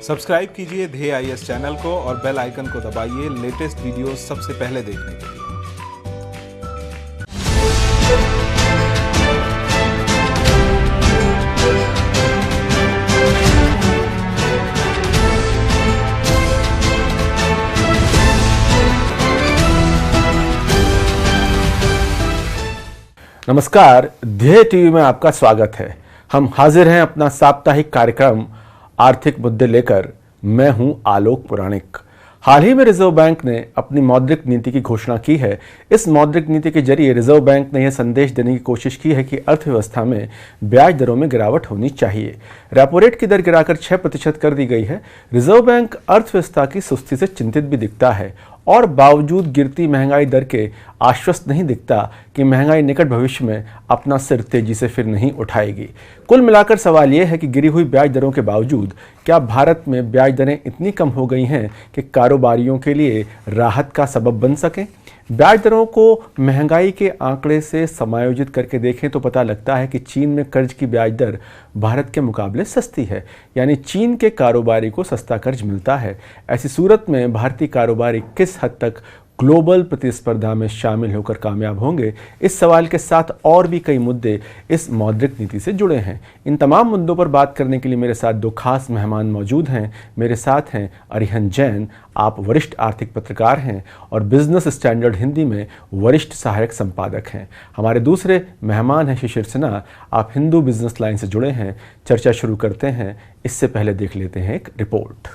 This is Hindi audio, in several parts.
सब्सक्राइब कीजिए ध्येय आईएएस चैनल को और बेल आइकन को दबाइए लेटेस्ट वीडियो सबसे पहले देखने के लिए। नमस्कार, ध्येय टीवी में आपका स्वागत है। हम हाजिर हैं अपना साप्ताहिक कार्यक्रम आर्थिक मुद्दे लेकर। मैं हूं आलोक पुराणिक। हाल ही में रिजर्व बैंक ने अपनी मौद्रिक नीति की घोषणा की है। इस मौद्रिक नीति के जरिए रिजर्व बैंक ने यह संदेश देने की कोशिश की है कि अर्थव्यवस्था में ब्याज दरों में गिरावट होनी चाहिए। रेपो रेट की दर गिराकर 6% कर दी गई है। रिजर्व बैंक अर्थव्यवस्था की सुस्ती से चिंतित भी दिखता है और बावजूद गिरती महंगाई दर के आश्वस्त नहीं दिखता कि महंगाई निकट भविष्य में अपना सिर तेजी से फिर नहीं उठाएगी। कुल मिलाकर सवाल यह है कि गिरी हुई ब्याज दरों के बावजूद क्या भारत में ब्याज दरें इतनी कम हो गई हैं कि कारोबारियों के लिए राहत का सबब बन सकें। ब्याज दरों को महंगाई के आंकड़े से समायोजित करके देखें तो पता लगता है कि चीन में कर्ज की ब्याज दर भारत के मुकाबले सस्ती है, यानी चीन के कारोबारी को सस्ता कर्ज मिलता है। ऐसी सूरत में भारतीय कारोबारी किस हद तक ग्लोबल प्रतिस्पर्धा में शामिल होकर कामयाब होंगे, इस सवाल के साथ और भी कई मुद्दे इस मौद्रिक नीति से जुड़े हैं। इन तमाम मुद्दों पर बात करने के लिए मेरे साथ दो खास मेहमान मौजूद हैं। मेरे साथ हैं अरिहंत जैन, आप वरिष्ठ आर्थिक पत्रकार हैं और बिजनेस स्टैंडर्ड हिंदी में वरिष्ठ सहायक संपादक हैं। हमारे दूसरे मेहमान हैं शिशिर सिन्हा, आप हिंदू बिजनेस लाइन से जुड़े हैं। चर्चा शुरू करते हैं, इससे पहले देख लेते हैं एक रिपोर्ट।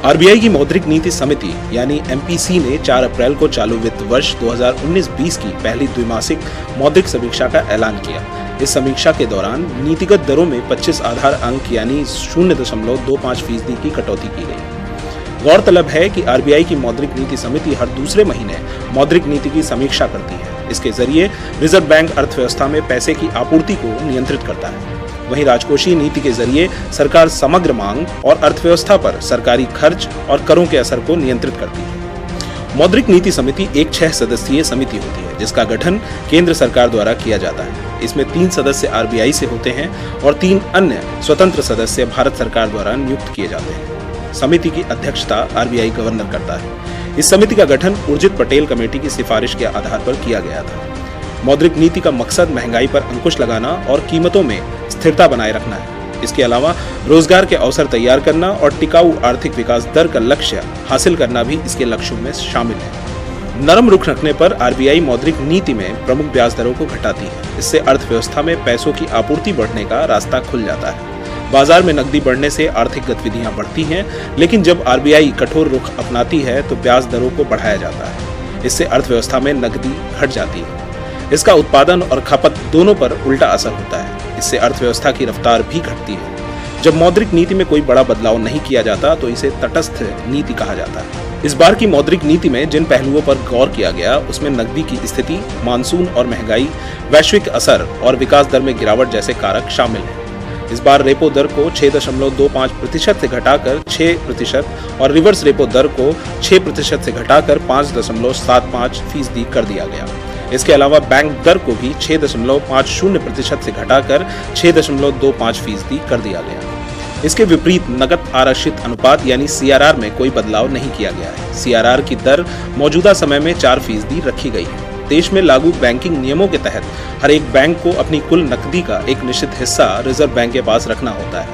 आरबीआई की मौद्रिक नीति समिति यानी एमपीसी ने 4 अप्रैल को चालू वित्त वर्ष 2019-20 की पहली द्विमासिक मौद्रिक समीक्षा का ऐलान किया। इस समीक्षा के दौरान नीतिगत दरों में 25 आधार अंक यानी 0.25% की कटौती की गई। गौरतलब है कि आरबीआई की मौद्रिक नीति समिति हर दूसरे महीने मौद्रिक नीति की समीक्षा करती है। इसके जरिए रिजर्व बैंक अर्थव्यवस्था में पैसे की आपूर्ति को नियंत्रित करता है। वहीं राजकोषीय नीति के जरिए सरकार समग्र मांग और अर्थव्यवस्था पर सरकारी खर्च और करों के असर को नियंत्रित करती है। मौद्रिक नीति समिति एक 6 सदस्यीय समिति होती है जिसका गठन केंद्र सरकार द्वारा किया जाता है। इसमें 3 सदस्य आरबीआई से होते हैं और 3 अन्य स्वतंत्र सदस्य भारत सरकार द्वारा नियुक्त किए जाते हैं। समिति की अध्यक्षता आरबीआई गवर्नर करता है। इस समिति का गठन उर्जित पटेल कमेटी की सिफारिश के आधार पर किया गया था। मौद्रिक नीति का मकसद महंगाई पर अंकुश लगाना और कीमतों में स्थिरता बनाए रखना है। इसके अलावा रोजगार के अवसर तैयार करना और टिकाऊ आर्थिक विकास दर का लक्ष्य हासिल करना भी इसके लक्ष्यों में शामिल है। नरम रुख रखने पर आरबीआई मौद्रिक नीति में प्रमुख ब्याज दरों को घटाती है। इससे अर्थव्यवस्था में पैसों की आपूर्ति बढ़ने का रास्ता खुल जाता है। बाजार में नकदी बढ़ने से आर्थिक गतिविधियां बढ़ती हैं, लेकिन जब आरबीआई कठोर रुख अपनाती है तो ब्याज दरों को बढ़ाया जाता है। इससे अर्थव्यवस्था में नकदी घट जाती है। इसका उत्पादन और खपत दोनों पर उल्टा असर होता है। इससे अर्थव्यवस्था की रफ्तार भी घटती है। जब मौद्रिक नीति में कोई बड़ा बदलाव नहीं किया जाता तो इसे तटस्थ नीति कहा जाता है। इस बार की मौद्रिक नीति में जिन पहलुओं पर गौर किया गया उसमें नकदी की स्थिति, मानसून और महंगाई, वैश्विक असर और विकास दर में गिरावट जैसे कारक शामिल हैं। इस बार रेपो दर को 6.25% से घटाकर 6% और रिवर्स रेपो दर को 6% से घटाकर 5.75% कर दिया गया। इसके अलावा बैंक दर को भी 6.50% से घटाकर 6.25% कर दिया गया। इसके विपरीत नकद आरक्षित अनुपात यानी सीआरआर में कोई बदलाव नहीं किया गया है। सीआरआर की दर मौजूदा समय में 4% रखी गई है। देश में लागू बैंकिंग नियमों के तहत हर एक बैंक को अपनी कुल नकदी का एक निश्चित हिस्सा रिजर्व बैंक के पास रखना होता है।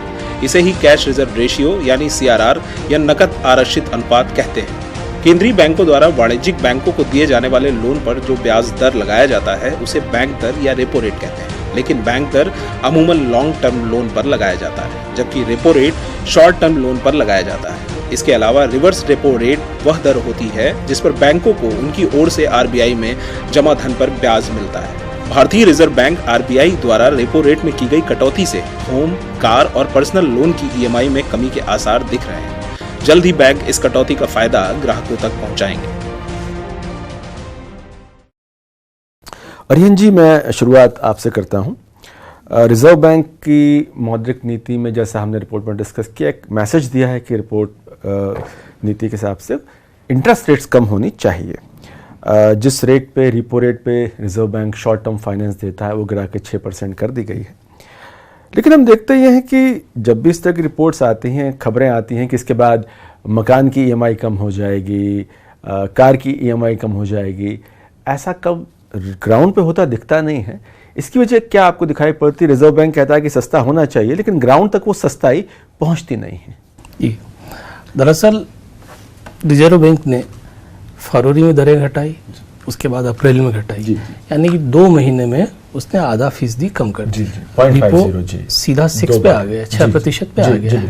इसे ही कैश रिजर्व रेशियो यानी सीआरआर या नकद आरक्षित अनुपात कहते हैं। केंद्रीय बैंकों द्वारा वाणिज्यिक बैंकों को दिए जाने वाले लोन पर जो ब्याज दर लगाया जाता है उसे बैंक दर या रेपो रेट कहते हैं, लेकिन बैंक दर अमूमन लॉन्ग टर्म लोन पर लगाया जाता है, जबकि repo rate short term loan पर लगाया जाता है। इसके अलावा रिवर्स रेपो रेट वह दर होती है जिस पर बैंकों को उनकी ओर से आरबीआई में जमा धन पर ब्याज मिलता है। भारतीय रिजर्व बैंक आरबीआई द्वारा रेपो रेट में की गई कटौती से होम, कार और पर्सनल लोन की ईएमआई में कमी के आसार दिख रहे हैं। जल्द ही बैंक इस कटौती का फायदा ग्राहकों तक पहुंचाएंगे। अरिहंत जी, मैं शुरुआत आपसे करता हूं। रिजर्व बैंक की मौद्रिक नीति में, जैसा हमने रिपोर्ट में डिस्कस किया, एक मैसेज दिया है कि रिपोर्ट नीति के हिसाब से इंटरेस्ट रेट्स कम होनी चाहिए। जिस रेट पे, रिपो रेट पे reserve bank short term finance देता है वो गिरा के 6% कर दी गई है। लेकिन हम देखते ये हैं कि जब भी इस तरह की रिपोर्ट्स आती हैं, खबरें आती हैं कि इसके बाद मकान की EMI कम हो जाएगी, कार की EMI कम हो जाएगी, ऐसा कब ग्राउंड पे होता दिखता नहीं है। इसकी वजह क्या आपको दिखाई पड़ती? रिजर्व बैंक कहता है कि सस्ता होना चाहिए, लेकिन ग्राउंड तक वो सस्ताई पहुंचती नहीं है। जी, दरअसल रिजर्व बैंक ने फरवरी में दरें घटाई, उसके बाद अप्रैल में घटाई, यानी कि 2 महीने में उसने आधा फीसदी कम कर दी। रिपो सीधा 6 पे आ गया, 6% पे आ गया।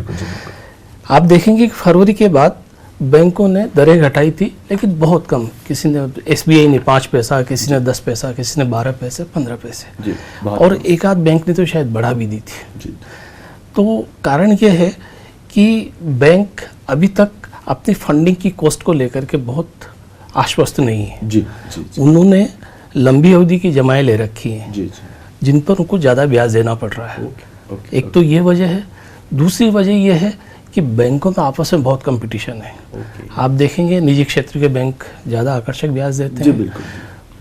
आप देखेंगे कि फरवरी के बाद बैंकों ने दरें घटाई थी, लेकिन बहुत कम। किसी ने, SBI ने 5 पैसा, किसी ने 10 पैसा, किसी ने 12 पैसे, 15 पैसे, और एक आध बैंक ने तो शायद बढ़ा भी दी थी। तो कारण यह है कि बैंक अभी तक अपनी फंडिंग की कॉस्ट को लेकर के बहुत आश्वस्त नहीं है। उन्होंने लंबी अवधि की जमाएं ले रखी हैं, जिन पर उनको ज़्यादा ब्याज देना पड़ रहा है। एक तो ये वजह है। दूसरी वजह यह है कि बैंकों का आपस में बहुत कंपटीशन है। आप देखेंगे निजी क्षेत्र के बैंक ज़्यादा आकर्षक ब्याज देते हैं।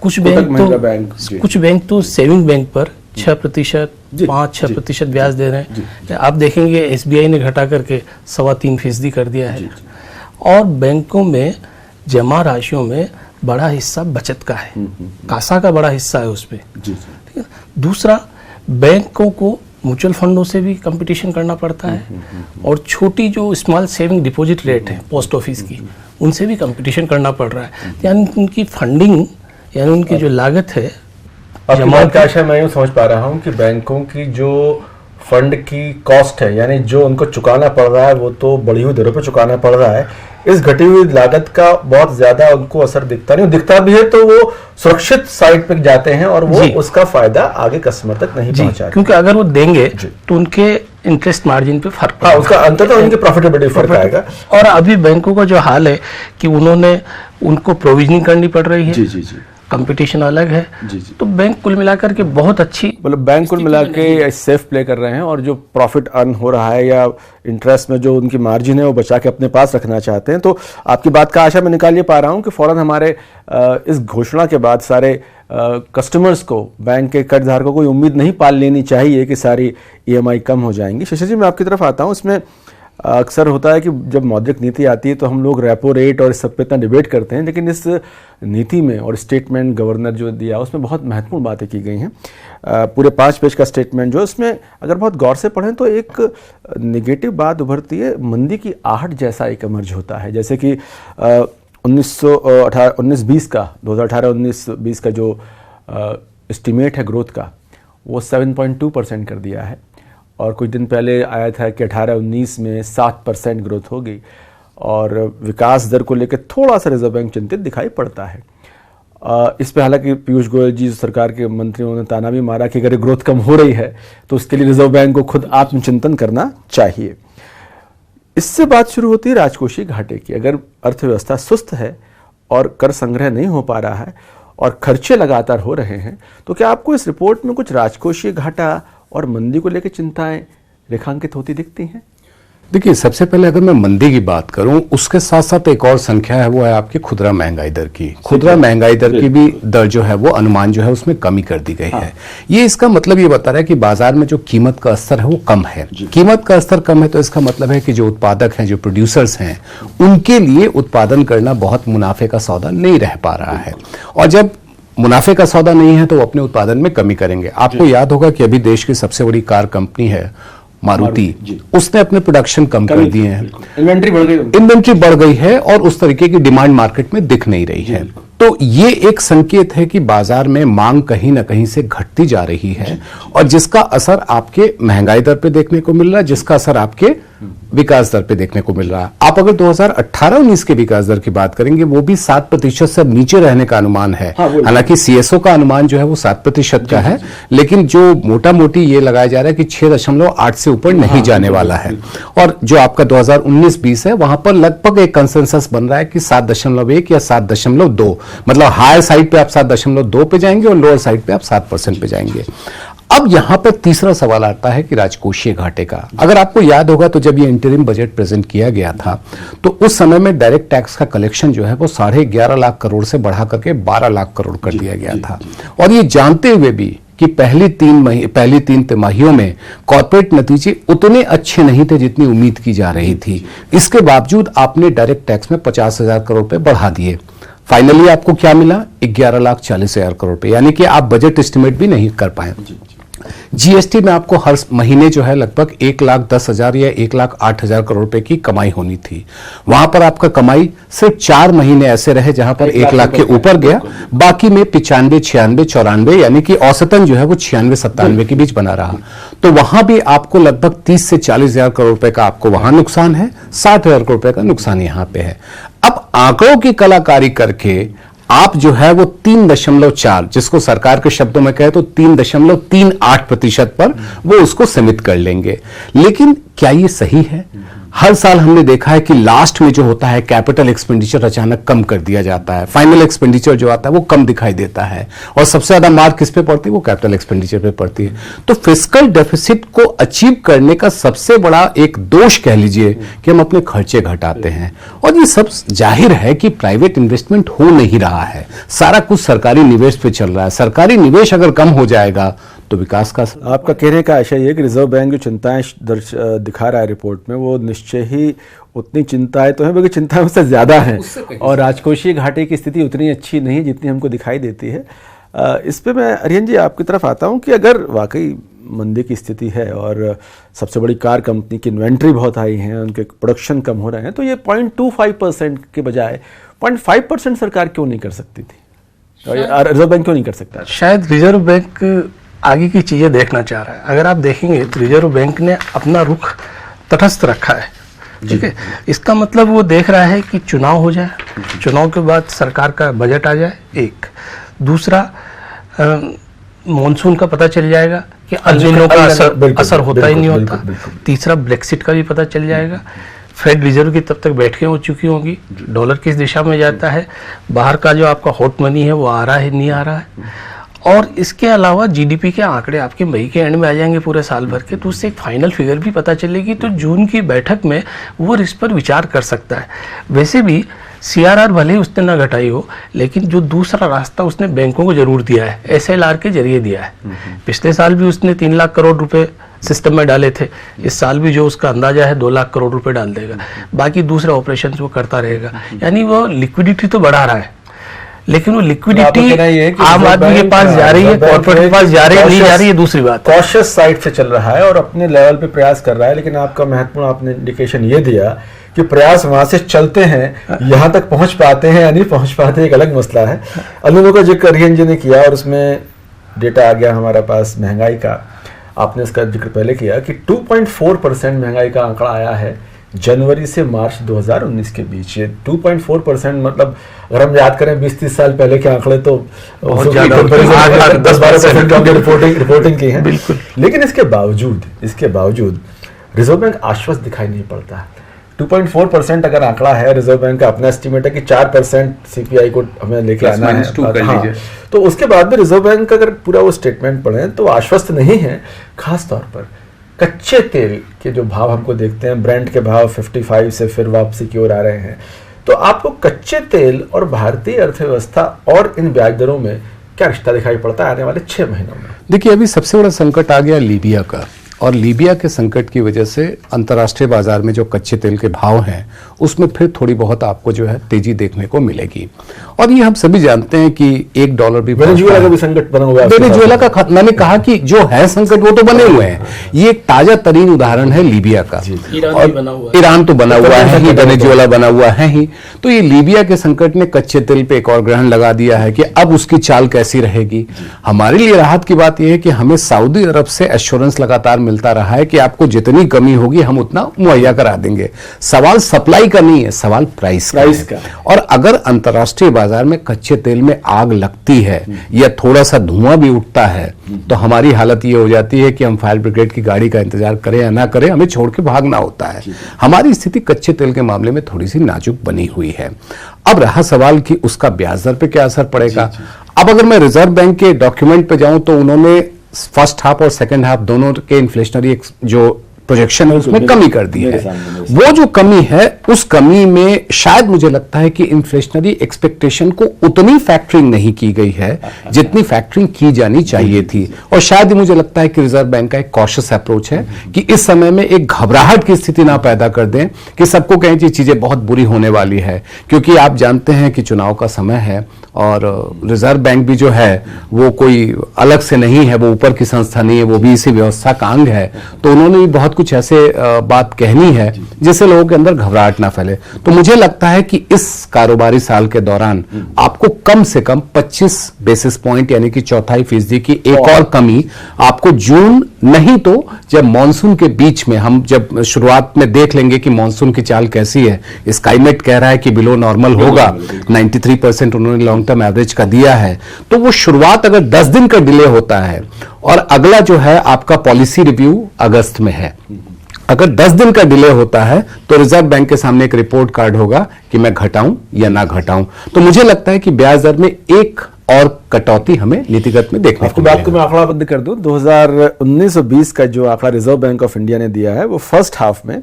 कुछ बैंक तो सेविंग बैंक पर 6%, 5-6% ब्याज दे रहे हैं। आप देखेंगे SBI ने घटा करके 3.25% कर दिया है। और बैंकों में जमा राशियों में बड़ा हिस्सा बचत का है, कासा का बड़ा हिस्सा है उसपे। ठीक है। दूसरा, बैंकों को म्यूचुअल फंडों से भी कंपटीशन करना पड़ता है, और छोटी जो स्मॉल सेविंग डिपॉजिट रेट है पोस्ट ऑफिस की, उनसे भी कंपटीशन करना पड़ रहा है। यानी उनकी फंडिंग, यानी उनकी जो लागत है, जमा का आशा मैं यूँ समझ पा रहा हूँ कि बैंकों की जो फंड की कॉस्ट है, यानी जो उनको चुकाना पड़ रहा है, वो तो बढ़ी हुई दरों पर चुकाना पड़ रहा है। इस घटी हुई लागत का बहुत ज्यादा उनको असर दिखता नहीं, दिखता भी है तो वो सुरक्षित साइड पे जाते हैं और वो उसका फायदा आगे कस्टमर तक नहीं पहुंचाते। क्योंकि अगर वो देंगे तो उनके इंटरेस्ट मार्जिन पे फर्क, उसका अंततः उनके प्रॉफिटेबिलिटी फर्क आएगा। और अभी बैंकों का जो हाल है कि उनको प्रोविजनिंग करनी पड़ रही है, कंपटीशन अलग है। तो बैंक कुल मिलाकर के बहुत अच्छी, मतलब बैंक कुल मिला के सेफ प्ले कर रहे हैं, और जो प्रॉफिट अर्न हो रहा है या इंटरेस्ट में जो उनकी मार्जिन है वो बचा के अपने पास रखना चाहते हैं। तो आपकी बात का आशा मैं निकाल ये पा रहा हूँ कि फौरन हमारे इस घोषणा के बाद सारे कस्टमर्स को, बैंक के कर्जधारकों को उम्मीद नहीं पाल लेनी चाहिए कि सारी EMI कम हो जाएंगी। शशि जी, मैं आपकी तरफ आता हूँ। इसमें अक्सर होता है कि जब मौद्रिक नीति आती है तो हम लोग रेपो रेट और इस सब पे इतना डिबेट करते हैं, लेकिन इस नीति में और स्टेटमेंट गवर्नर जो दिया उसमें बहुत महत्वपूर्ण बातें की गई हैं। पूरे 5 पेज का स्टेटमेंट जो, उसमें अगर बहुत गौर से पढ़ें तो एक नेगेटिव बात उभरती है, मंदी की आहट जैसा एक इमर्ज होता है। जैसे कि 2018-19-20 का जो एस्टिमेट है ग्रोथ का, वो 7.2% कर दिया है, और कुछ दिन पहले आया था कि 18-19 में 7% ग्रोथ होगी, और विकास दर को लेकर थोड़ा सा रिजर्व बैंक चिंतित दिखाई पड़ता है। इस पे हालांकि पीयूष गोयल जी, सरकार के मंत्रियों ने ताना भी मारा कि अगर ग्रोथ कम हो रही है तो उसके लिए रिजर्व बैंक को खुद आत्मचिंतन करना चाहिए। इससे बात शुरू होती है राजकोषीय घाटे की। अगर अर्थव्यवस्था सुस्त है और कर संग्रह नहीं हो पा रहा है और खर्चे लगातार हो रहे हैं, तो क्या आपको इस रिपोर्ट में कुछ राजकोषीय घाटा और मंदी को लेकर चिंताएं रेखांकित होती दिखती हैं? देखिए, सबसे पहले अगर मैं मंदी की बात करूं, उसके साथ साथ एक और संख्या है, वो है आपकी खुदरा महंगाई दर की। खुदरा महंगाई दर की भी दर जो है वो अनुमान जो है उसमें कमी कर दी गई है। ये इसका मतलब ये बता रहा है कि बाजार में जो कीमत का स्तर है वो कम है। कीमत का स्तर कम है तो इसका मतलब है कि जो उत्पादक हैं, जो प्रोड्यूसर्स हैं, उनके लिए उत्पादन करना बहुत मुनाफे का सौदा नहीं रह पा रहा है, और जब मुनाफे का सौदा नहीं है तो वो अपने उत्पादन में कमी करेंगे। आपको याद होगा कि अभी देश की सबसे बड़ी कार कंपनी है मारुति, उसने अपने प्रोडक्शन कम कर दिए हैं, इन्वेंट्री बढ़ गई है, और उस तरीके की डिमांड मार्केट में दिख नहीं रही है। तो ये एक संकेत है कि बाजार में मांग कहीं ना कहीं से घटती जा रही है, और जिसका असर आपके महंगाई दर पे देखने को मिल रहा है, जिसका असर आपके विकास दर पे देखने को मिल रहा है। आप अगर 2018-19 के विकास दर की बात करेंगे, वो भी 7% से नीचे रहने का अनुमान है। हालांकि CSO का अनुमान जो है वो 7% का है, लेकिन जो मोटा मोटी ये लगाया जा रहा है कि 6.8 से ऊपर नहीं जाने वाला है। और जो आपका 2019-20 है, वहां पर लगभग एक कंसेंसस बन रहा है कि 7.1 या 7.2, मतलब हायर साइड पे आप 7.2 पे जाएंगे और लोअर साइड पे आप 7% पे जाएंगे। अब यहां पर तीसरा सवाल आता है कि राजकोषीय घाटे का। अगर आपको याद होगा तो जब ये इंटरिम बजट प्रेजेंट किया गया था तो उस समय में डायरेक्ट टैक्स का कलेक्शन जो है वो 11.5 लाख करोड़ से बढ़ा करके 12 लाख करोड़ कर दिया गया था, और ये जानते हुए भी कि पहली तीन तिमाहियों में कॉर्पोरेट नतीजे उतने अच्छे नहीं थे जितनी उम्मीद की जा रही थी। इसके बावजूद आपने डायरेक्ट टैक्स में 50,000 करोड़ रुपए बढ़ा दिए। फाइनली आपको क्या मिला? 11,40,000 करोड़ रुपए, यानी कि आप बजट एस्टिमेट भी नहीं कर पाए। जीएसटी में आपको हर महीने जो है लगभग 1,10,000 या 1,08,000 करोड़ रुपए की कमाई होनी थी। वहां पर आपका कमाई सिर्फ 4 महीने ऐसे रहे जहां पर 1 लाख के ऊपर गया, बाकी में 95, 96, 94 यानी कि औसतन जो है वो 96-97 के बीच बना रहा। तो वहां भी आपको लगभग 30 से 40,000 करोड़ रुपए का आपको वहां नुकसान है, 60,000 करोड़ रुपए का नुकसान यहां पे है। अब आंकड़ों की कलाकारी करके आप जो है वो 3.4, जिसको सरकार के शब्दों में कहे तो 3.38% पर वो उसको सीमित कर लेंगे। लेकिन क्या ये सही है? हर साल हमने देखा है कि लास्ट में जो होता है कैपिटल एक्सपेंडिचर अचानक कम कर दिया जाता है, फाइनल एक्सपेंडिचर जो आता है वो कम दिखाई देता है, और सबसे ज्यादा मार किस पे पड़ती है? वो कैपिटल एक्सपेंडिचर पे पड़ती है। तो फिस्कल डेफिसिट को अचीव करने का सबसे बड़ा एक दोष कह लीजिए कि हम अपने खर्चे घटाते हैं, और ये सब जाहिर है कि प्राइवेट इन्वेस्टमेंट हो नहीं रहा है, सारा कुछ सरकारी निवेश पे चल रहा है। सरकारी निवेश अगर कम हो जाएगा तो विकास का आपका कहने का आशय ये कि रिजर्व बैंक जो चिंताएं दिखा रहा है रिपोर्ट में, वो निश्चय ही उतनी चिंताएं तो हैं, बल्कि चिंताएं उससे ज़्यादा हैं, और राजकोषीय घाटे की स्थिति उतनी अच्छी नहीं जितनी हमको दिखाई देती है। इस पे मैं अरिहन जी आपकी तरफ आता हूं कि अगर वाकई मंदी की स्थिति है और सबसे बड़ी कार कंपनी की इन्वेंट्री बहुत हाई है, उनके प्रोडक्शन कम हो रहे हैं, तो ये 0.25% के बजाय 0.5% सरकार क्यों नहीं कर सकती थी, और रिजर्व बैंक क्यों नहीं कर सकता? शायद रिजर्व बैंक आगे की चीजें देखना चाह रहा है। अगर आप देखेंगे तो रिजर्व बैंक ने अपना रुख तटस्थ रखा है, ठीक है। इसका मतलब वो देख रहा है कि चुनाव हो जाए, चुनाव के बाद सरकार का बजट आ जाए, एक। दूसरा, मॉनसून का पता चल जाएगा कि अल्नीनो का असर होता ही नहीं होता। तीसरा, ब्रेक्सिट का भी पता चल जाएगा। फेड रिजर्व की तब तक बैठकें हो चुकी होंगी, डॉलर किस दिशा में जाता है, बाहर का जो आपका हॉट मनी है वो आ रहा है नहीं आ रहा है, और इसके अलावा जीडीपी के आंकड़े आपके मई के एंड में आ जाएंगे पूरे साल भर के, तो उससे एक फाइनल फिगर भी पता चलेगी। तो जून की बैठक में वो इस पर विचार कर सकता है। वैसे भी सीआरआर भले ही उसने ना घटाई हो, लेकिन जो दूसरा रास्ता उसने बैंकों को जरूर दिया है, एसएलआर के जरिए दिया है। पिछले साल भी उसने 3 लाख करोड़ रुपए सिस्टम में डाले थे, इस साल भी जो उसका अंदाजा है 2 लाख करोड़ रुपए डाल देगा, बाकी दूसरे ऑपरेशन वो करता रहेगा। यानी वो लिक्विडिटी तो बढ़ा रहा है, लेकिन वो लिक्विडिटी आम आदमी के पास जा रही है, कॉर्पोरेट के पास जा रही है, नहीं जा रही है, दूसरी बात। कॉशियस साइड से चल रहा है और अपने लेवल पे प्रयास कर रहा है, लेकिन आपका महत्वपूर्ण आपने इंडिकेशन ये दिया कि प्रयास वहां से चलते हैं, यहाँ तक पहुंच पाते हैं या नहीं पहुंच पाते, एक अलग मसला है। अल्नीनो का जिक्र अरिहन जी ने किया और उसमें डेटा आ गया हमारे पास महंगाई का। आपने इसका जिक्र पहले किया कि 2.4% महंगाई का आंकड़ा आया है जनवरी से मार्च 2019 के बीच। ये 2.4% मतलब अगर हम याद करें 20-30 साल पहले के आंकड़े तो 10-12% की रिपोर्टिंग की है। लेकिन इसके बावजूद रिजर्व बैंक आश्वस्त दिखाई नहीं पड़ता। 2.4% अगर आंकड़ा है, रिजर्व बैंक का अपना एस्टिमेट है कि 4% सीपीआई को हमें लेके आना है। हाँ, तो उसके बाद में रिजर्व बैंक का अगर पूरा वो स्टेटमेंट पढ़ें तो आश्वस्त नहीं है। खास तौर पर कच्चे तेल के जो भाव हमको देखते हैं, ब्रेंट के भाव 55 से फिर वापसी की ओर आ रहे हैं, तो आपको कच्चे तेल और भारतीय अर्थव्यवस्था और इन ब्याज दरों में क्या रिश्ता दिखाई पड़ता है आने वाले 6 महीनों में? देखिए, अभी सबसे बड़ा संकट आ गया लीबिया का, और लीबिया के संकट की वजह से अंतर्राष्ट्रीय बाजार में जो कच्चे तेल के भाव हैं उसमें फिर थोड़ी बहुत आपको जो है तेजी देखने को मिलेगी। और ये हम सभी जानते हैं कि $1 भी वेनेजुएला का भी संकट बना हुआ है। वेनेजुएला का मैंने कहा कि जो है संकट वो तो बने हुए हैं, ये एक ताजा तरीन उदाहरण है लीबिया का। ईरान तो बना हुआ है ही, वेनेजुएला बना हुआ है ही। तो ये लीबिया के संकट ने कच्चे तेल पे एक और ग्रहण लगा दिया है कि अब उसकी चाल कैसी रहेगी। हमारे लिए राहत की बात यह है कि हमें सऊदी अरब से एश्योरेंस लगातार मिलता रहा है कि आपको जितनी कमी होगी हम उतना मुहैया करा देंगे। सवाल सप्लाई का नहीं है, सवाल प्राइस का। और अगर अंतर्राष्ट्रीय बाजार में कच्चे तेल में आग लगती है या थोड़ा सा धुआं भी उठता है तो हमारी हालत ये हो जाती है कि हम फायर ब्रिगेड की गाड़ी का इंतजार करें या ना करें, हमें छोड़ के भागना होता है। हमारी स्थिति कच्चे तेल के मामले में थोड़ी सी नाजुक बनी हुई है। अब रहा सवाल कि उसका ब्याज दर पे क्या असर पड़ेगा। अब अगर मैं रिजर्व बैंक के डॉक्यूमेंट पे जाऊं तो उन्होंने फर्स्ट हाफ और सेकंड हाफ दोनों के इन्फ्लेशनरी जो प्रोजेक्शन है उसमें कमी कर दी है। वो जो कमी है उस कमी में शायद मुझे लगता है कि इन्फ्लेशनरी एक्सपेक्टेशन को उतनी फैक्टरिंग नहीं की गई है जितनी फैक्टरिंग की जानी चाहिए थी। और शायद मुझे लगता है कि रिजर्व बैंक का एक कॉशियस अप्रोच है कि इस समय में एक घबराहट की स्थिति ना पैदा कर दें कि सबको कहें कि चीजें बहुत बुरी होने वाली है, क्योंकि आप जानते हैं कि चुनाव का समय है और रिजर्व बैंक भी जो है वो कोई अलग से नहीं है, वो ऊपर की संस्था नहीं है, वो भी इसी व्यवस्था का अंग है। तो उन्होंने भी बहुत कुछ ऐसे बात कहनी है जिससे लोगों के अंदर घबराहट ना फैले। तो मुझे लगता है कि इस कारोबारी साल के दौरान आपको कम से कम 25 बेसिस पॉइंट यानी कि 4.25% की एक और कमी आपको जून, नहीं तो जब मॉनसून के बीच में हम जब शुरुआत में देख लेंगे कि मॉनसून की चाल कैसी है। स्काईमेट कह रहा है कि बिलो नॉर्मल होगा, 93% उन्होंने लॉन्ग टर्म एवरेज का दिया है। तो वो शुरुआत अगर 10 दिन का डिले होता है और अगला जो है आपका पॉलिसी रिव्यू अगस्त में है, अगर 10 दिन का डिले होता है तो रिजर्व बैंक के सामने एक रिपोर्ट कार्ड होगा कि मैं घटाऊं या ना घटाऊं। तो मुझे लगता है कि ब्याज दर में एक और कटौती हमें नीतिगत में देखने को बात को मैं आंकड़ा बंद कर दूं, 2019 और 20 का जो आंकड़ा रिजर्व बैंक ऑफ इंडिया ने दिया है वो फर्स्ट हाफ में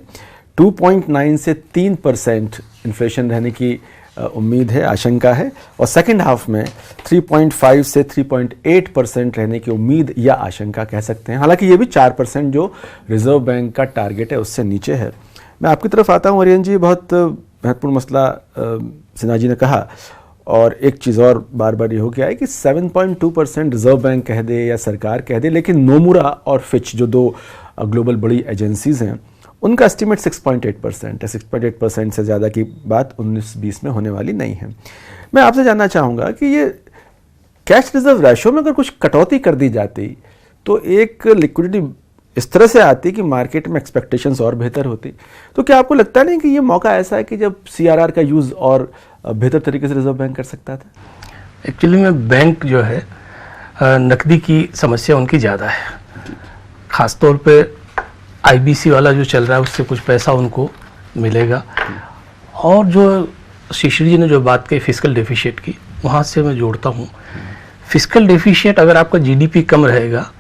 2.9 से 3% इन्फ्लेशन रहने की उम्मीद है, आशंका है, और सेकंड हाफ में 3.5 से 3.8% रहने की उम्मीद या आशंका कह सकते हैं। हालांकि ये भी 4% जो रिजर्व बैंक का टारगेट है उससे नीचे है। मैं आपकी तरफ आता हूँ आर्यन जी, बहुत महत्वपूर्ण मसला सिन्हा जी ने कहा, और एक चीज़ और बार बार ये हो गया है कि 7.2% रिजर्व बैंक कह दे या सरकार कह दे, लेकिन नोमुरा और फिच जो दो ग्लोबल बड़ी एजेंसीज हैं उनका एस्टीमेट 6.8% है। 6.8% से ज़्यादा की बात 19-20 में होने वाली नहीं है। मैं आपसे जानना चाहूँगा कि ये कैश रिजर्व रेशो में अगर कुछ कटौती कर दी जाती तो एक लिक्विडिटी इस तरह से आती कि मार्केट में एक्सपेक्टेशंस और बेहतर होती। तो क्या आपको लगता नहीं कि ये मौका ऐसा है कि जब CRR का यूज़ और बेहतर तरीके से रिजर्व बैंक कर सकता था? एक्चुअली में बैंक जो है नकदी की समस्या उनकी ज़्यादा है, ख़ासतौर पे IBC वाला जो चल रहा है उससे कुछ पैसा उनको मिलेगा। और जो शिशिर जी ने जो बात कही फिस्कल डेफिशिएट की, वहाँ से मैं जोड़ता हूँ, फिस्कल डेफिशिएट अगर आपका GDP कम रहेगा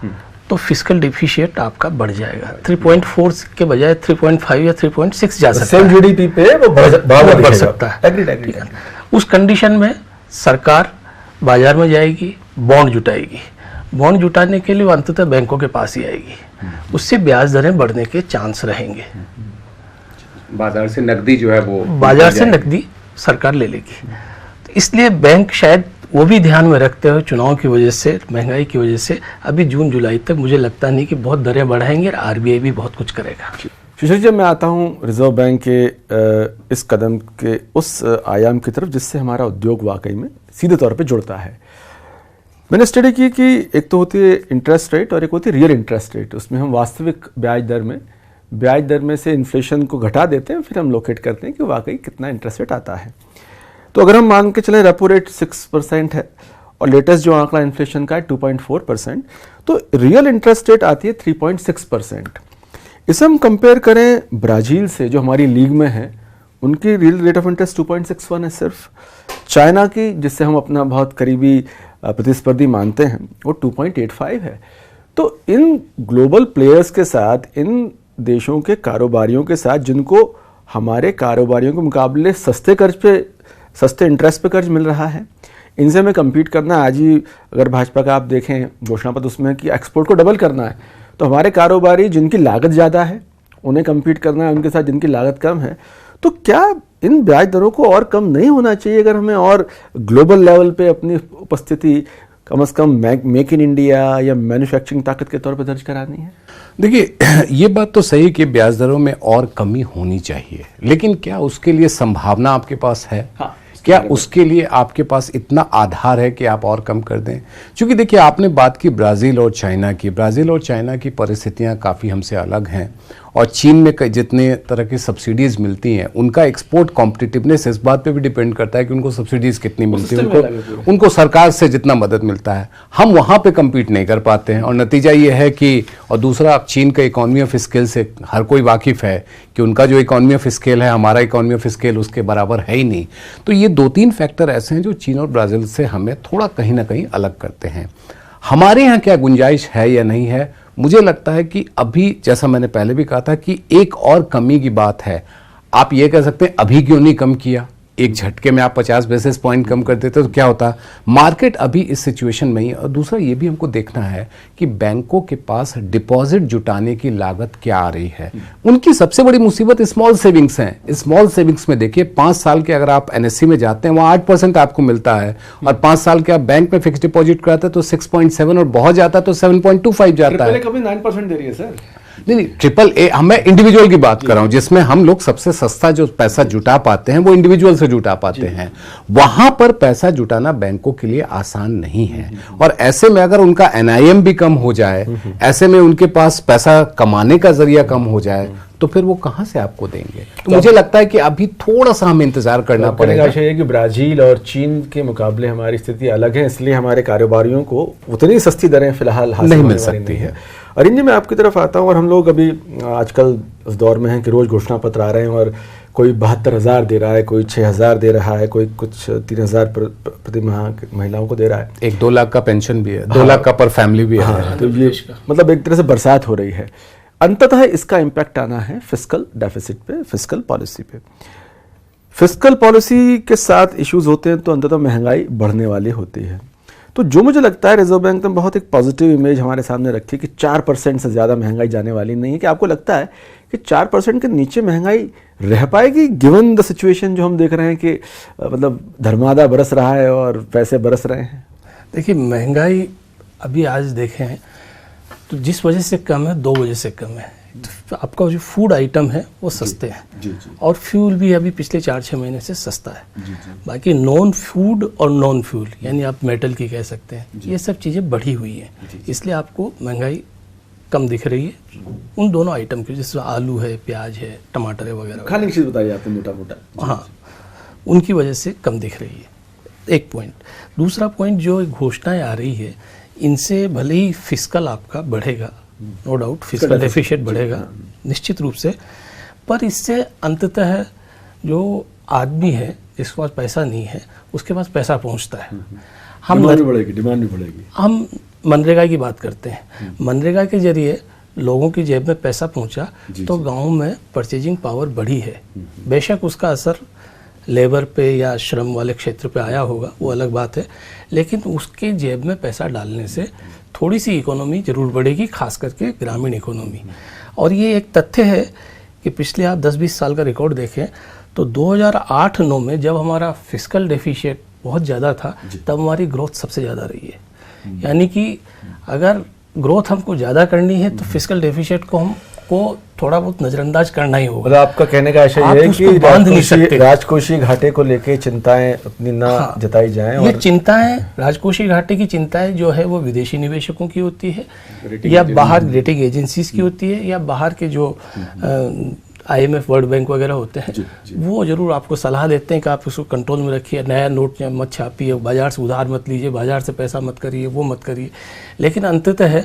तो फिस्कल डेफिशिएट आपका बढ़ जाएगा। 3.4 के बजाय 3.5 या 3.6 जा सकता है। GDP पे वो बढ़ सकता है। उस कंडीशन में सरकार बाजार में जाएगी, बॉन्ड जुटाएगी। बॉन्ड जुटाने के लिए वो अंततः बैंकों के पास ही आएगी, उससे ब्याज दरें बढ़ने के चांस रहेंगे। बाजार से नकदी जो है वो बाजार से नकदी सरकार ले लेगी। तो इसलिए बैंक शायद वो भी ध्यान में रखते हुए चुनाव की वजह से, महंगाई की वजह से अभी जून जुलाई तक मुझे लगता नहीं कि बहुत दरें बढ़ाएंगे और RBI भी बहुत कुछ करेगा। शिशिर जी, मैं आता हूँ रिजर्व बैंक के इस कदम के उस आयाम की तरफ जिससे हमारा उद्योग वाकई में सीधे तौर पे जुड़ता है। मैंने स्टडी की कि एक तो होती है इंटरेस्ट रेट और एक होती है रियल इंटरेस्ट रेट। उसमें हम वास्तविक ब्याज दर में से इन्फ्लेशन को घटा देते हैं, फिर हम लोकेट करते हैं कि वाकई कितना इंटरेस्ट रेट आता है। तो अगर हम मान के चलें रेपो रेट 6% है और लेटेस्ट जो आंकड़ा इन्फ्लेशन का है 2.4%, तो रियल इंटरेस्ट रेट आती है 3.6%। इसे हम कंपेयर करें ब्राज़ील से जो हमारी लीग में है, उनकी रियल रेट ऑफ इंटरेस्ट 2.61 है सिर्फ। चाइना की, जिससे हम अपना बहुत करीबी प्रतिस्पर्धी मानते हैं, वो 2.85 है। तो इन ग्लोबल प्लेयर्स के साथ, इन देशों के कारोबारियों के साथ जिनको हमारे कारोबारियों के मुकाबले सस्ते इंटरेस्ट पे कर्ज मिल रहा है, इनसे हमें कम्पीट करना। आज ही अगर भाजपा का आप देखें घोषणा पत्र, उसमें कि एक्सपोर्ट को डबल करना है, तो हमारे कारोबारी जिनकी लागत ज़्यादा है उन्हें कम्पीट करना है उनके साथ जिनकी लागत कम है। तो क्या इन ब्याज दरों को और कम नहीं होना चाहिए अगर हमें और ग्लोबल लेवल पे अपनी उपस्थिति कम से कम मेक इन इंडिया या मैन्युफैक्चरिंग ताकत के तौर पर दर्ज करानी है? देखिए, ये बात तो सही कि ब्याज दरों में और कमी होनी चाहिए, लेकिन क्या उसके लिए संभावना आपके पास है? हाँ, क्या उसके लिए आपके पास इतना आधार है कि आप और कम कर दें? क्योंकि देखिए, आपने बात की ब्राज़ील और चाइना की। ब्राज़ील और चाइना की परिस्थितियां काफ़ी हमसे अलग हैं, और चीन में जितने तरह की सब्सिडीज़ मिलती हैं, उनका एक्सपोर्ट कॉम्पिटिटिवनेस इस बात पे भी डिपेंड करता है कि उनको सब्सिडीज़ कितनी मिलती है, उनको सरकार से जितना मदद मिलता है। हम वहाँ पे कम्पीट नहीं कर पाते हैं, और नतीजा ये है कि, और दूसरा, चीन का इकॉनमी ऑफ स्केल से हर कोई वाकिफ़ है कि उनका जो इकॉनमी ऑफ स्केल है, हमारा इकॉनमी ऑफ स्केल उसके बराबर है ही नहीं। तो ये 2-3 फैक्टर ऐसे हैं जो चीन और ब्राज़ील से हमें थोड़ा कहीं ना कहीं अलग करते हैं। हमारे यहाँ क्या गुंजाइश है या नहीं है, मुझे लगता है कि अभी, जैसा मैंने पहले भी कहा था, कि एक और कमी की बात है। आप ये कह सकते हैं अभी क्यों नहीं कम किया, एक झटके में आप 50 बेसिस पॉइंट कम कर देते तो क्या होता। मार्केट अभी इस सिचुएशन में ही। और दूसरा ये भी हमको देखना है कि बैंकों के पास डिपॉजिट जुटाने की लागत क्या आ रही है। उनकी सबसे बड़ी मुसीबत स्मॉल सेविंग्स हैं। स्मॉल सेविंग्स में देखिए 5 साल के अगर आप एनएससी में जाते हैं, वहाँ 8% आपको मिलता है, और 5 साल के आप बैंक में फिक्स डिपॉजिट कराते हैं तो 6.7, और बहुत जाता है तो 7.25 जाता है। कभी 9% दे रही है सर। नहीं, ट्रिपल ए, मैं इंडिविजुअल की बात कर रहा हूं, जिसमें हम लोग सबसे सस्ता जो पैसा जुटा पाते हैं वो इंडिविजुअल से जुटा पाते हैं। वहां पर पैसा जुटाना बैंकों के लिए आसान नहीं है, और ऐसे में अगर उनका एनआईएम भी कम हो जाए, ऐसे में उनके पास पैसा कमाने का जरिया कम हो जाए, तो फिर वो कहां से आपको देंगे। तो मुझे लगता है कि अभी थोड़ा सा हमें इंतजार करना पड़ेगा। आशा है कि ब्राजील और चीन के मुकाबले हमारी स्थिति अलग है, इसलिए हमारे कारोबारियों को उतनी सस्ती दरें फिलहाल हासिल नहीं मिल होने वाली सकती है। अरिंद जी, मैं आपकी तरफ आता हूँ, और हम लोग अभी आजकल उस दौर में हैं कि रोज घोषणा पत्र आ रहे हैं, और कोई 72,000 दे रहा है, कोई 6,000 दे रहा है, कोई कुछ 3,000 प्रति माह महिलाओं को दे रहा है। एक 2 लाख का पेंशन भी है, 2 लाख का पर फैमिली भी है। तो ये मतलब एक तरह से बरसात हो रही है। अंततः इसका इम्पैक्ट आना है फिस्कल डेफिसिट पे, फिस्कल पॉलिसी पे। फिस्कल पॉलिसी के साथ इश्यूज होते हैं तो अंततः महंगाई बढ़ने वाली होती है। तो जो मुझे लगता है रिजर्व बैंक ने बहुत एक पॉजिटिव इमेज हमारे सामने रखी कि 4% से ज़्यादा महंगाई जाने वाली नहीं है। कि आपको लगता है कि 4% के नीचे महंगाई रह पाएगी गिवन द सिचुएशन जो हम देख रहे हैं कि मतलब धर्मादा बरस रहा है और पैसे बरस रहे हैं? देखिए, महंगाई अभी आज देखें तो जिस वजह से कम है, 2 वजह से कम है। तो आपका जो फूड आइटम है वो सस्ते हैं, और फ्यूल भी अभी पिछले 4-6 महीने से सस्ता है। बाकी नॉन फूड और नॉन फ्यूल, यानी आप मेटल की कह सकते हैं, ये सब चीज़ें बढ़ी हुई हैं, इसलिए आपको महंगाई कम दिख रही है उन दोनों आइटम की, जैसे आलू है, प्याज है, टमाटर है वगैरह। खाने की चीज़ बताइए आपने मोटा मोटा। हाँ, उनकी वजह से कम दिख रही है, एक पॉइंट। दूसरा पॉइंट, जो घोषणाएं आ रही है, इनसे भले ही फिस्कल आपका बढ़ेगा, नो डाउट फिस्कल डेफिसिट बढ़ेगा निश्चित रूप से, पर इससे अंततः जो आदमी है जिसके पास पैसा नहीं है उसके पास पैसा पहुंचता है। डिमांड भी बढ़ेगी। हम मनरेगा की बात करते हैं, मनरेगा के जरिए लोगों की जेब में पैसा पहुंचा तो गांव में परचेजिंग पावर बढ़ी है। बेशक उसका असर लेबर पे या श्रम वाले क्षेत्र पे आया होगा, वो अलग बात है, लेकिन उसके जेब में पैसा डालने से थोड़ी सी इकोनॉमी जरूर बढ़ेगी, खास करके ग्रामीण इकोनॉमी। और ये एक तथ्य है कि पिछले आप 10-20 साल का रिकॉर्ड देखें तो 2008-9 में जब हमारा फिस्कल डेफिसिट बहुत ज़्यादा था, तब हमारी ग्रोथ सबसे ज़्यादा रही है। यानी कि अगर ग्रोथ हमको ज़्यादा करनी है तो फिस्कल डेफिसिट को हमको थोड़ा बहुत नज़रअंदाज करना ही होगा। मतलब आपका कहने का आशय ये है कि राजकोषीय घाटे को लेके चिंताएं अपनी ना जताई जाएं। ये चिंताएं, राजकोषीय घाटे की चिंताएं जो है वो विदेशी निवेशकों की होती है, या बाहर रेटिंग एजेंसीज की होती है, या बाहर के जो IMF, वर्ल्ड बैंक वगैरह होते हैं, वो जरूर आपको सलाह देते हैं कि आप उसको कंट्रोल में रखिए, नया नोट मत छापिए, बाजार से उधार मत लीजिए, बाजार से पैसा मत करिए, वो मत करिए। लेकिन अंततः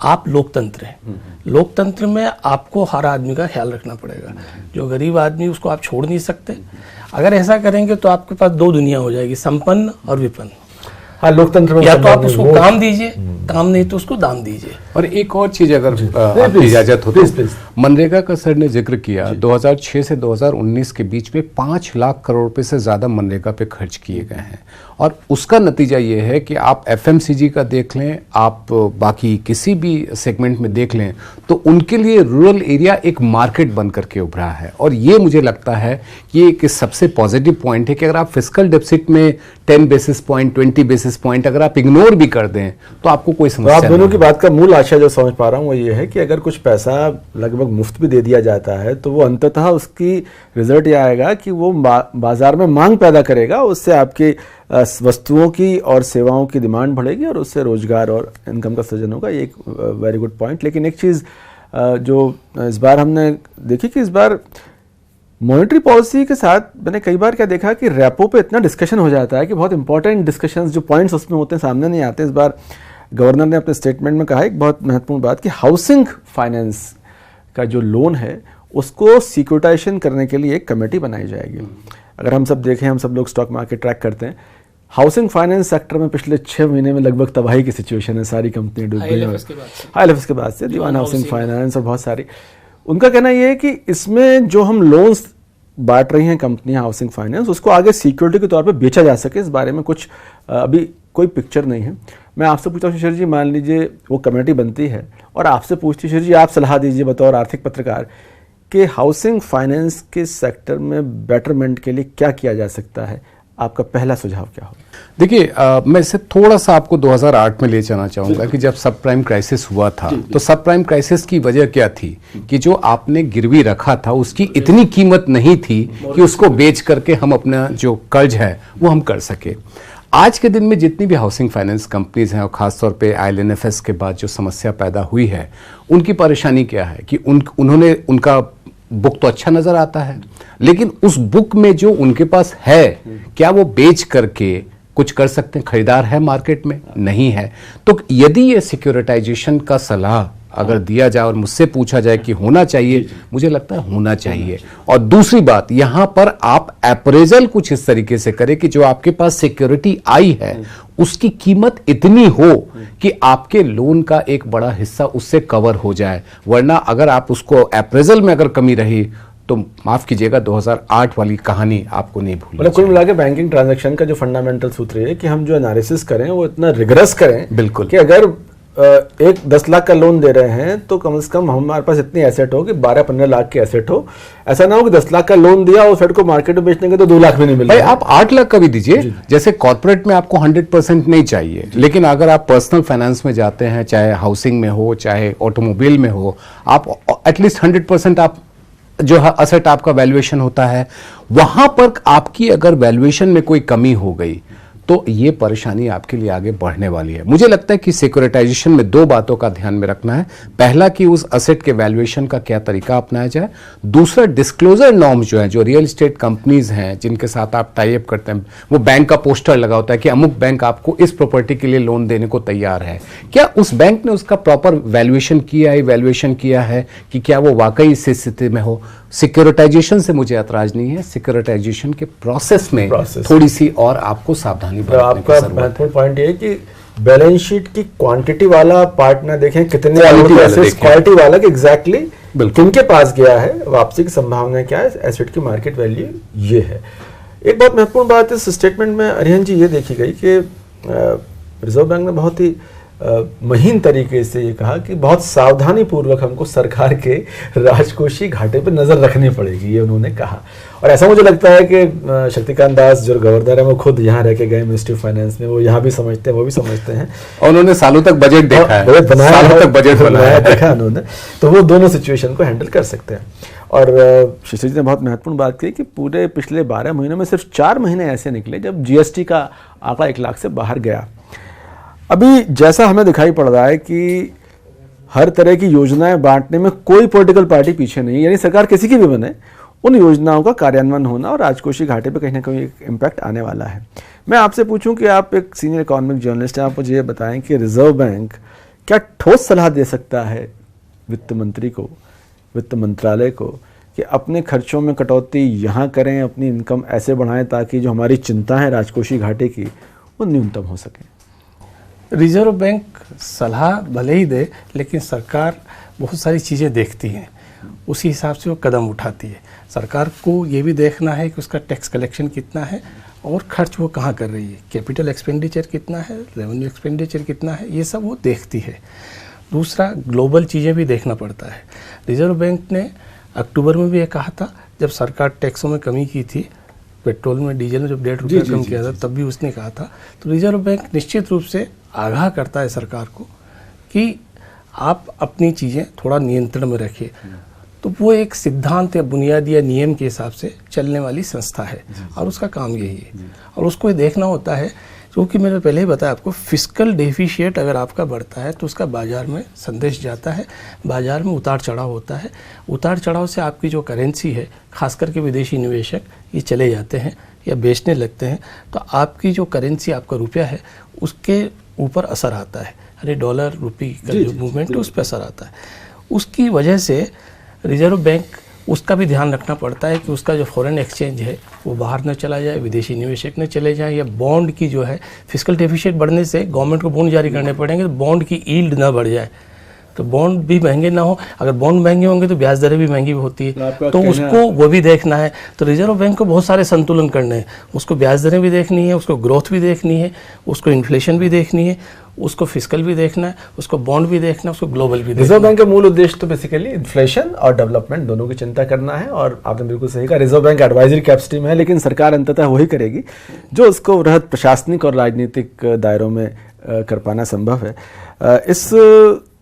आप लोकतंत्र हैं, लोकतंत्र में आपको हर आदमी का ख्याल रखना पड़ेगा। जो गरीब आदमी उसको आप छोड़ नहीं सकते। अगर ऐसा करेंगे तो आपके पास 2 दुनिया हो जाएगी, संपन्न और विपन्न। हाँ, लोकतंत्र में या तो आप उसको काम दीजिए, काम नहीं तो उसको दाम दीजिए। और एक और चीज अगर आपकी इजाजत हो तो, मनरेगा का सर ने जिक्र किया, 2006 से 2019 के बीच में 5 लाख करोड़ रुपए से ज्यादा मनरेगा पे खर्च किए गए हैं। और उसका नतीजा ये है कि आप FMCG का देख लें, आप बाकी किसी भी सेगमेंट में देख लें, तो उनके लिए रूरल एरिया एक मार्केट बन करके उभरा है। और ये मुझे लगता है कि एक सबसे पॉजिटिव पॉइंट है कि अगर आप फिस्कल डेफिसिट में 10 बेसिस पॉइंट, 20 बेसिस पॉइंट अगर आप इग्नोर भी कर दें तो आपको कोई समस्या नहीं। आप दोनों की बात का मूल आशय जो समझ पा रहा हूँ वो ये है कि अगर कुछ पैसा लगभग मुफ्त भी दे दिया जाता है तो वो अंततः उसकी रिजल्ट ये आएगा कि वो बाजार में मांग पैदा करेगा, उससे आपकी वस्तुओं की और सेवाओं की डिमांड बढ़ेगी और उससे रोजगार और इनकम का सृजन होगा। ये एक वेरी गुड पॉइंट। लेकिन एक चीज़ जो इस बार हमने देखी कि इस बार मॉनेटरी पॉलिसी के साथ मैंने कई बार क्या देखा कि रेपो पे इतना डिस्कशन हो जाता है कि बहुत इंपॉर्टेंट डिस्कशंस जो पॉइंट्स उसमें होते हैं सामने नहीं आते। इस बार गवर्नर ने अपने स्टेटमेंट में कहा एक बहुत महत्वपूर्ण बात कि हाउसिंग फाइनेंस का जो लोन है उसको सिक्योरिटाइजेशन करने के लिए एक कमेटी बनाई जाएगी। अगर हम सब देखें, हम सब लोग स्टॉक मार्केट ट्रैक करते हैं, हाउसिंग फाइनेंस सेक्टर में पिछले 6 महीने में लगभग तबाही की सिचुएशन है, सारी कंपनियां डूब गई हैं। IL&FS के बाद से दीवान हाउसिंग फाइनेंस और बहुत सारी, उनका कहना यह है कि इसमें जो हम लोन्स बांट रही हैं कंपनियां हाउसिंग फाइनेंस, उसको आगे सिक्योरिटी के तौर पे बेचा जा सके, इस बारे में कुछ अभी कोई पिक्चर नहीं है। मैं आपसे पूछता हूँ शिशिर जी, मान लीजिए वो कमेटी बनती है और आपसे पूछती शिशिर जी, आप सलाह दीजिए बतौर आर्थिक पत्रकार कि हाउसिंग फाइनेंस के सेक्टर में बेटरमेंट के लिए क्या किया जा सकता है, आपका पहला सुझाव क्या होगा? देखिए, मैं इसे थोड़ा सा आपको 2008 में ले जाना चाहूंगा कि जब सब प्राइम क्राइसिस हुआ था, तो सब प्राइम क्राइसिस की वजह क्या थी कि जो आपने गिरवी रखा था उसकी इतनी कीमत नहीं थी कि उसको बेच करके हम अपना जो कर्ज है वो हम कर सके। आज के दिन में जितनी भी हाउसिंग फाइनेंस कंपनीज हैं और खासतौर पे IL&FS के बाद जो समस्या पैदा हुई है, उनकी परेशानी क्या है कि उन्होंने उनका बुक तो अच्छा नजर आता है, लेकिन उस बुक में जो उनके पास है क्या वो बेच करके कुछ कर सकते हैं? खरीदार है मार्केट में? नहीं है। तो यदि ये सिक्योरिटाइजेशन का सलाह अगर दिया जाए और मुझसे पूछा जाए कि होना चाहिए, मुझे लगता है होना चाहिए। और दूसरी बात, यहां पर आप अप्रेजल कुछ इस तरीके से करें कि जो आपके पास सिक्योरिटी आई है उसकी कीमत इतनी हो कि आपके लोन का एक बड़ा हिस्सा उससे कवर हो जाए। वरना अगर आप उसको अप्रेजल में अगर कमी रही तो माफ कीजिएगा 2008 वाली कहानी आपको नहीं भूलनी। मतलब कुल मिला के बैंकिंग ट्रांजैक्शन का जो फंडामेंटल सूत्र है कि हम जो एनालिसिस करें वो इतना रिगरस करें, बिल्कुल, कि अगर एक 10 लाख का लोन दे रहे हैं तो कम से कम हमारे पास इतनी एसेट हो कि 12-15 लाख की एसेट हो। ऐसा ना हो कि 10 लाख का लोन दिया और एसेट को मार्केट में बेचने के तो 2 लाख में नहीं मिल रहा। आप 8 लाख का भी दीजिए। जैसे कॉर्पोरेट में आपको 100% नहीं चाहिए, लेकिन अगर आप पर्सनल फाइनेंस में जाते हैं, चाहे हाउसिंग में हो चाहे ऑटोमोबाइल में हो, आप एटलीस्ट 100% आप जो असेट आपका वैल्यूएशन होता है, वहां पर आपकी अगर वैल्यूएशन में कोई कमी हो गई तो ये परेशानी आपके लिए आगे बढ़ने वाली है। मुझे लगता है कि सिक्योरिटाइजेशन में 2 बातों का ध्यान में रखना है। पहला कि उस असेट के वैल्यूएशन का क्या तरीका अपनाया जाए। दूसरा, डिस्क्लोजर नॉर्म्स जो है, जो रियल एस्टेट कंपनीज हैं जिनके साथ आप टाई अप करते हैं, वो बैंक का पोस्टर लगा होता है कि अमुक बैंक आपको इस प्रॉपर्टी के लिए लोन देने को तैयार है। क्या उस बैंक ने उसका प्रॉपर वैल्यूएशन किया है, इवैल्यूएशन किया है कि क्या वो वाकई इस स्थिति में हो? सिक्योरिटाइजेशन से मुझे ऐतराज नहीं है, सिक्योरिटाइजेशन के प्रोसेस में थोड़ी सी और आपको सावधानी बरतने की आपका जरूरत है। महत्वपूर्ण पॉइंट ये है कि बैलेंस शीट की क्वांटिटी वाला पार्ट ना देखें, कितने क्वालिटी वाला कि एग्जैक्टली किनके पास गया है, वापसी की संभावना क्या है, एसेट की मार्केट वैल्यू ये है। एक बहुत महत्वपूर्ण बात इस स्टेटमेंट में अरिहंत जी ये देखी गई कि रिजर्व बैंक ने बहुत ही महीन तरीके से ये कहा कि बहुत सावधानी पूर्वक हमको सरकार के राजकोषीय घाटे पर नजर रखनी पड़ेगी, ये उन्होंने कहा। और ऐसा मुझे लगता है कि शक्तिकांत दास जो गवर्नर है वो खुद यहाँ रह के गए मिनिस्ट्री ऑफ फाइनेंस में, वो यहाँ भी समझते हैं, वो भी समझते हैं, और उन्होंने सालों तक बजट देखा है, बजट बनाया, सालों तक बजट बनाया देखा उन्होंने, तो वो दोनों सिचुएशन को हैंडल कर सकते हैं। और शिशिर जी ने बहुत महत्वपूर्ण बात की कि पूरे पिछले 12 महीनों में सिर्फ 4 महीने ऐसे निकले जब GST का आंकड़ा 1 लाख से बाहर गया। अभी जैसा हमें दिखाई पड़ रहा है कि हर तरह की योजनाएं बांटने में कोई पॉलिटिकल पार्टी पीछे नहीं, यानी सरकार किसी की भी बने, उन योजनाओं का कार्यान्वयन होना और राजकोषीय घाटे पे कहीं ना कहीं एक इम्पैक्ट आने वाला है। मैं आपसे पूछूं कि आप एक सीनियर इकोनॉमिक जर्नलिस्ट हैं, आप मुझे ये बताएं कि रिजर्व बैंक क्या ठोस सलाह दे सकता है वित्त मंत्री को, वित्त मंत्रालय को, कि अपने खर्चों में कटौती यहाँ करें, अपनी इनकम ऐसे बढ़ाएं ताकि जो हमारी चिंता है राजकोषीय घाटे की वो न्यूनतम हो सके? रिजर्व बैंक सलाह भले ही दे, लेकिन सरकार बहुत सारी चीज़ें देखती हैं, उसी हिसाब से वो कदम उठाती है। सरकार को ये भी देखना है कि उसका टैक्स कलेक्शन कितना है और खर्च वो कहाँ कर रही है, कैपिटल एक्सपेंडिचर कितना है, रेवेन्यू एक्सपेंडिचर कितना है, ये सब वो देखती है। दूसरा, ग्लोबल चीज़ें भी देखना पड़ता है। रिजर्व बैंक ने अक्टूबर में भी ये कहा था, जब सरकार टैक्सों में कमी की थी, पेट्रोल में डीजल में जब 1.5 रुपये कम किया था, तब भी उसने कहा था। तो रिजर्व बैंक निश्चित रूप से आगाह करता है सरकार को कि आप अपनी चीज़ें थोड़ा नियंत्रण में रखिए। तो वो एक सिद्धांत या बुनियादी या नियम के हिसाब से चलने वाली संस्था है और उसका काम यही है। और उसको ये देखना होता है, क्योंकि मैंने पहले ही बताया आपको, फिस्कल डेफिशिएट अगर आपका बढ़ता है तो उसका बाजार में संदेश जाता है, बाजार में उतार चढ़ाव होता है। उतार चढ़ाव से आपकी जो करेंसी है, खास करके विदेशी निवेशक ये चले जाते हैं या बेचने लगते हैं, तो आपकी जो करेंसी, आपका रुपया है, उसके ऊपर असर आता है, यानी डॉलर रुपये का जो मूवमेंट है उस पर असर आता है। उसकी वजह से रिजर्व बैंक उसका भी ध्यान रखना पड़ता है कि उसका जो फॉरेन एक्सचेंज है वो बाहर न चला जाए, विदेशी निवेशक न चले जाएं, या बॉन्ड की जो है फिस्कल डेफिसिट बढ़ने से गवर्नमेंट को बॉन्ड जारी करने पड़ेंगे तो बॉन्ड की यील्ड ना बढ़ जाए, तो बॉन्ड भी महंगे ना हो। अगर बॉन्ड महंगे होंगे तो ब्याज दरें भी महंगी होती है, तो उसको वो भी देखना है। तो रिजर्व बैंक को बहुत सारे संतुलन करने हैं, उसको ब्याज दरें भी देखनी है, उसको ग्रोथ भी देखनी है, उसको इन्फ्लेशन भी देखनी है, उसको फिस्कल भी देखना है, उसको बॉन्ड भी देखना है, उसको ग्लोबल भी देखना है। रिजर्व बैंक का मूल उद्देश्य तो बेसिकली इन्फ्लेशन और डेवलपमेंट दोनों की चिंता करना है, और आपने बिल्कुल सही कहा, रिजर्व बैंक एडवाइजरी कैपेसिटी में है, लेकिन सरकार अंततः वही करेगी जो उसको वृहद प्रशासनिक और राजनीतिक दायरों में कर पाना संभव है। इस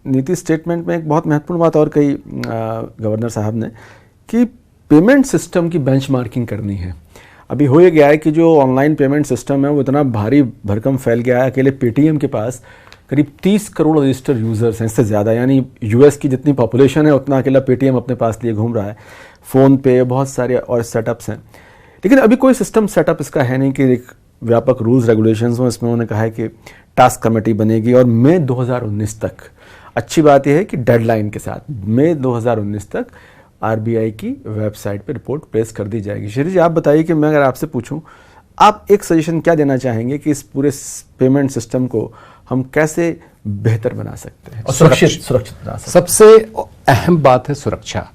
नीति स्टेटमेंट में एक बहुत महत्वपूर्ण बात और कही गवर्नर साहब ने कि पेमेंट सिस्टम की बेंचमार्किंग करनी है। अभी हो ये गया है कि जो ऑनलाइन पेमेंट सिस्टम है वो इतना भारी भरकम फैल गया है, अकेले पेटीएम के पास करीब 30 करोड़ रजिस्टर्ड यूज़र्स हैं, इससे ज़्यादा, यानी यूएस की जितनी पॉपुलेशन है उतना अकेला पेटीएम अपने पास लिए घूम रहा है। फ़ोन पे, बहुत सारे और सेटअप्स हैं, लेकिन अभी कोई सिस्टम सेटअप इसका है नहीं कि एक व्यापक रूल्स रेगुलेशंस हों। इसमें उन्होंने कहा है कि टास्क कमेटी बनेगी और मई 2019 तक, अच्छी बात यह है कि डेडलाइन के साथ मई 2019 तक आरबीआई की वेबसाइट पे रिपोर्ट प्लेस कर दी जाएगी। श्री जी, आप बताइए कि मैं अगर आपसे पूछूं, आप एक सजेशन क्या देना चाहेंगे कि इस पूरे पेमेंट सिस्टम को हम कैसे बेहतर बना सकते हैं और सुरक्षित बना सकते हैं? सबसे अहम बात है सुरक्षा,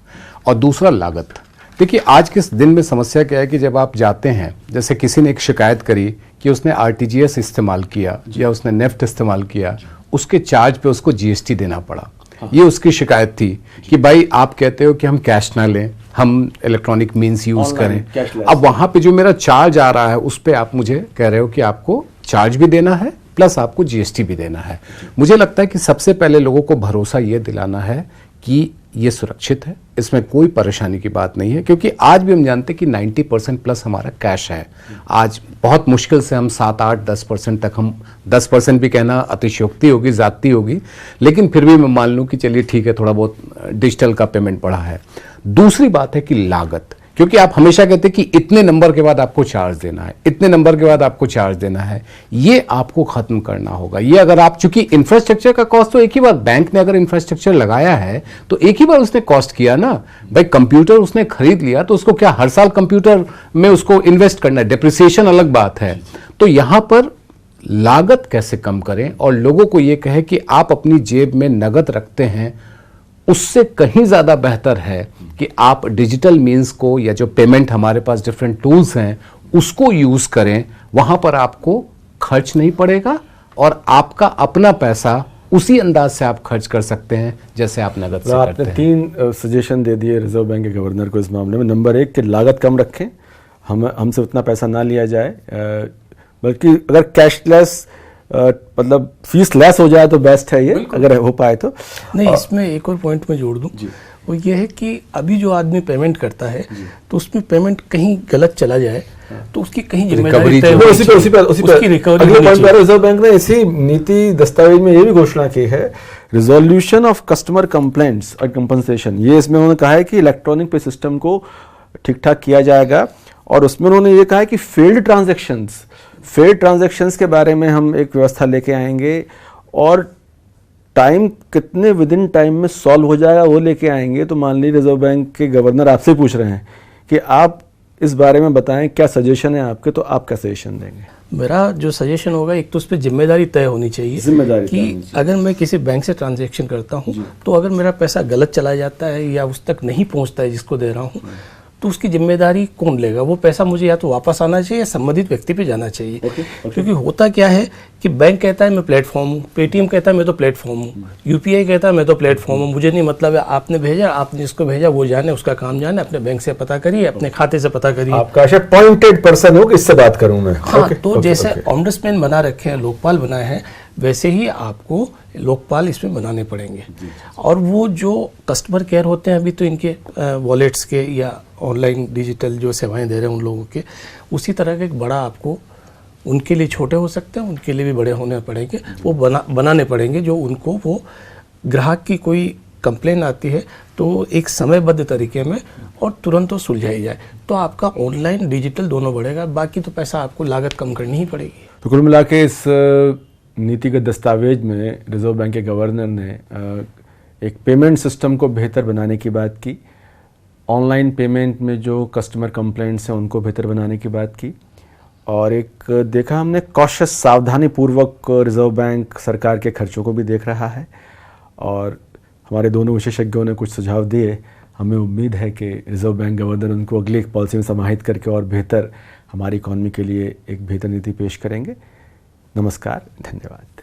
और दूसरा लागत। देखिए, आज के दिन में समस्या क्या है कि जब आप जाते हैं, जैसे किसी ने एक शिकायत करी कि उसने आरटीजीएस इस्तेमाल किया या उसने नेफ्ट इस्तेमाल किया, उसके चार्ज पे उसको जीएसटी देना पड़ा। ये उसकी शिकायत थी कि भाई आप कहते हो कि हम कैश ना लें, हम इलेक्ट्रॉनिक मीन्स यूज करें, अब वहां पे जो मेरा चार्ज आ रहा है उस पे आप मुझे कह रहे हो कि आपको चार्ज भी देना है प्लस आपको जीएसटी भी देना है। मुझे लगता है कि सबसे पहले लोगों को भरोसा ये दिलाना है कि ये सुरक्षित है, इसमें कोई परेशानी की बात नहीं है, क्योंकि आज भी हम जानते हैं कि 90% प्लस हमारा कैश है। आज बहुत मुश्किल से हम 7, 8, 10% तक, हम 10% भी कहना अतिशयोक्ति होगी, ज्यादती होगी, लेकिन फिर भी मैं मान लूं कि चलिए ठीक है, थोड़ा बहुत डिजिटल का पेमेंट बढ़ा है। दूसरी बात है कि लागत, क्योंकि आप हमेशा कहते हैं कि इतने नंबर के बाद आपको चार्ज देना है, इतने नंबर के बाद आपको चार्ज देना है, ये आपको खत्म करना होगा। ये अगर आप, चूंकि इंफ्रास्ट्रक्चर का कॉस्ट तो एक ही बार, बैंक ने अगर इंफ्रास्ट्रक्चर लगाया है तो एक ही बार उसने कॉस्ट किया ना भाई। कंप्यूटर उसने खरीद लिया तो उसको क्या हर साल कंप्यूटर में उसको इन्वेस्ट करना है? डिप्रिसिएशन अलग बात है। तो यहां पर लागत कैसे कम करें और लोगों को यह कहे कि आप अपनी जेब में नगद रखते हैं, उससे कहीं ज्यादा बेहतर है कि आप डिजिटल मीन्स को, या जो पेमेंट हमारे पास डिफरेंट टूल्स हैं उसको यूज करें। वहां पर आपको खर्च नहीं पड़ेगा और आपका अपना पैसा उसी अंदाज से आप खर्च कर सकते हैं जैसे आप नगद से करते हैं। 3 सजेशन दे दिए रिजर्व बैंक के गवर्नर को इस मामले में। नंबर 1 कि लागत कम रखें, हमसे उतना पैसा ना लिया जाए, बल्कि अगर कैशलेस मतलब फीस लेस हो जाए तो बेस्ट है ये, अगर हो पाए तो। नहीं, इसमें एक और पॉइंट में जोड़ दूं, वो ये है कि अभी जो आदमी पेमेंट करता है तो उसमें पेमेंट कहीं गलत चला जाए तो उसकी कहीं जिम्मेदारी तय होनी चाहिए, उसकी रिकवरी होनी चाहिए। रिजर्व बैंक ने इसी नीति दस्तावेज में ये भी घोषणा की है, रिजोल्यूशन ऑफ कस्टमर कंप्लेंट्स और कंपनसेशन। ये इसमें उन्होंने कहा है कि इलेक्ट्रॉनिक पे सिस्टम को ठीक ठाक किया जाएगा, और उसमें उन्होंने ये कहा है कि फेल्ड ट्रांजैक्शंस के बारे में हम एक व्यवस्था लेके आएंगे, और टाइम कितने विद इन टाइम में सॉल्व हो जाएगा वो लेके आएंगे। तो मान लीजिए रिजर्व बैंक के गवर्नर आपसे पूछ रहे हैं कि आप इस बारे में बताएं, क्या सजेशन है आपके, तो आप क्या सजेशन देंगे? मेरा जो सजेशन होगा, एक तो उस पर जिम्मेदारी तय होनी चाहिए कि अगर मैं किसी बैंक से ट्रांजैक्शन करता हूं तो अगर मेरा पैसा गलत चला जाता है या उस तक नहीं पहुंचता है जिसको दे रहा हूं, तो उसकी जिम्मेदारी कौन लेगा? वो पैसा मुझे या तो वापस आना चाहिए या संबंधित व्यक्ति पे जाना चाहिए। क्योंकि होता क्या है कि बैंक कहता है मैं प्लेटफॉर्म हूँ, पेटीएम कहता है मैं तो प्लेटफॉर्म हूँ, यूपीआई कहता है मैं तो प्लेटफॉर्म हूँ, मुझे नहीं मतलब है, आपने भेजा, आपने जिसको भेजा वो जाने, उसका काम जाने, अपने बैंक से पता करिए, अपने खाते से पता करिए। आपका पॉइंटेड पर्सन हो कि इससे बात करूं मैं। हाँ, तो जैसे ऑम्बुड्समैन बना रखे हैं, लोकपाल बनाए हैं, वैसे ही आपको लोकपाल इसमें बनाने पड़ेंगे। और वो जो कस्टमर केयर होते हैं अभी तो इनके वॉलेट्स के या ऑनलाइन डिजिटल जो सेवाएं दे रहे हैं उन लोगों के, उसी तरह का एक बड़ा आपको, उनके लिए छोटे हो सकते हैं, उनके लिए भी बड़े होने पड़ेंगे, वो बनाने पड़ेंगे, जो उनको वो ग्राहक की कोई कंप्लेन आती है तो एक समयबद्ध तरीके में और तुरंत वो सुलझाई जाए, तो आपका ऑनलाइन डिजिटल दोनों बढ़ेगा। बाकी तो पैसा आपको लागत कम करनी ही पड़ेगी। तो कुल मिला के इस नीतिगत दस्तावेज में रिजर्व बैंक के गवर्नर ने एक पेमेंट सिस्टम को बेहतर बनाने की बात की, ऑनलाइन पेमेंट में जो कस्टमर कंप्लेंट्स हैं उनको बेहतर बनाने की बात की, और एक देखा हमने कॉशियस सावधानी पूर्वक रिजर्व बैंक सरकार के खर्चों को भी देख रहा है, और हमारे दोनों विशेषज्ञों ने कुछ सुझाव दिए। हमें उम्मीद है कि रिजर्व बैंक गवर्नर उनको अगली एक पॉलिसी में समाहित करके और बेहतर हमारी इकॉनमी के लिए एक बेहतर नीति पेश करेंगे। नमस्कार, धन्यवाद।